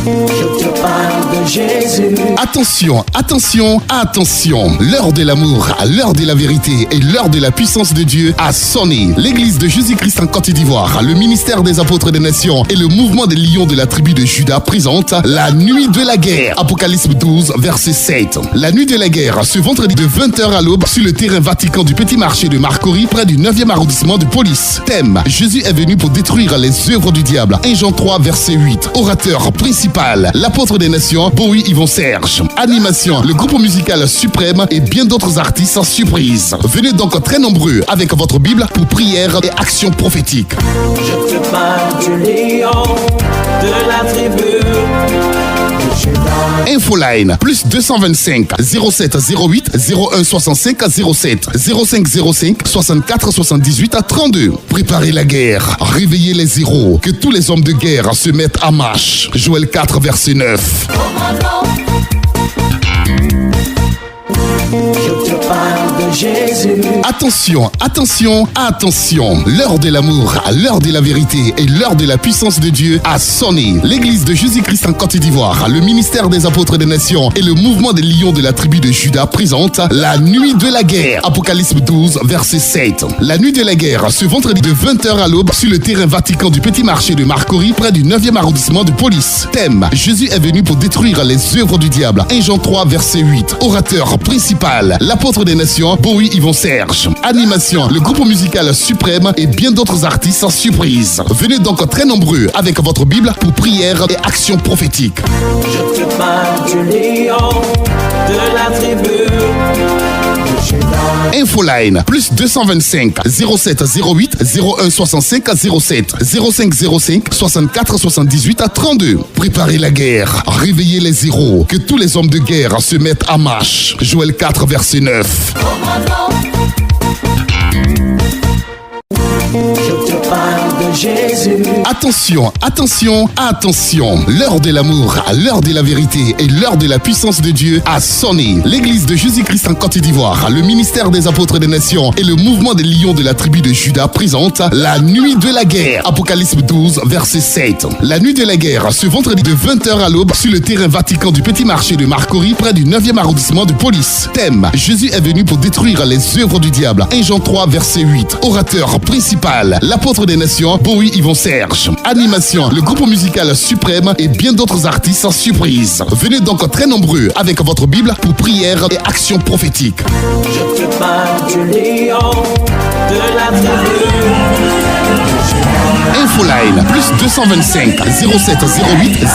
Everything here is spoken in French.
Je te parle de Jésus. Attention, attention, attention. L'heure de l'amour, l'heure de la vérité et l'heure de la puissance de Dieu a sonné. L'église de Jésus-Christ en Côte d'Ivoire, le ministère des apôtres des nations et le mouvement des lions de la tribu de Juda présentent la nuit de la guerre. Apocalypse 12, verset 7. La nuit de la guerre, ce vendredi de 20h à l'aube sur le terrain Vatican du Petit Marché de Marcory, près du 9e arrondissement de police. Thème: Jésus est venu pour détruire les œuvres du diable. 1 Jean 3, verset 8. Orateur principal, l'apôtre des nations, Bowie Yvon Serge. Animation, le groupe musical Suprême et bien d'autres artistes en surprise. Venez donc très nombreux avec votre Bible pour prière et action prophétique. Je te parle du lion de la tribu de Juda. Infoline, plus 225 07 08 01 65 07 05 05 64 78 32. Préparez la guerre, réveillez les héros, que tous les hommes de guerre se mettent en marche. Joël 4, verset 9. Je te parle de Jésus. Attention, attention, attention. L'heure de l'amour, l'heure de la vérité et l'heure de la puissance de Dieu a sonné. L'église de Jésus-Christ en Côte d'Ivoire, le ministère des apôtres des nations et le mouvement des lions de la tribu de Juda présentent la nuit de la guerre. Apocalypse 12, verset 7. La nuit de la guerre, ce vendredi de 20h à l'aube sur le terrain Vatican du Petit Marché de Marcory, près du 9e arrondissement de police. Thème: Jésus est venu pour détruire les œuvres du diable. 1 Jean 3, verset 8. Orateur principal, l'apôtre des nations, Bowie Yvon Serge. Animation, le groupe musical Suprême et bien d'autres artistes en surprise. Venez donc très nombreux avec votre Bible pour prière et action prophétique. Je te parle du lion de la tribu de Juda. Infoline, plus 225 07 08 01 65 07 05 05 64 78 32. Préparez la guerre, réveillez les héros, que tous les hommes de guerre se mettent en marche. Joël 4, verset 9. Je te parle de Jésus. Attention, attention, attention. L'heure de l'amour, l'heure de la vérité et l'heure de la puissance de Dieu a sonné. L'église de Jésus-Christ en Côte d'Ivoire, le ministère des apôtres des nations et le mouvement des lions de la tribu de Juda présentent la nuit de la guerre. Apocalypse 12, verset 7. La nuit de la guerre, ce vendredi de 20h à l'aube sur le terrain Vatican du Petit Marché de Marcory, près du 9e arrondissement de police. Thème: Jésus est venu pour détruire les œuvres du diable. 1 Jean 3, verset 8. Orateur principal, l'apôtre des nations, Bowie Yvon Serge. Animation, le groupe musical Suprême et bien d'autres artistes en surprise. Venez donc très nombreux avec votre Bible pour prière et action prophétique. Je te parle du lion de la tribu de Juda. Infoline, plus 225 07 08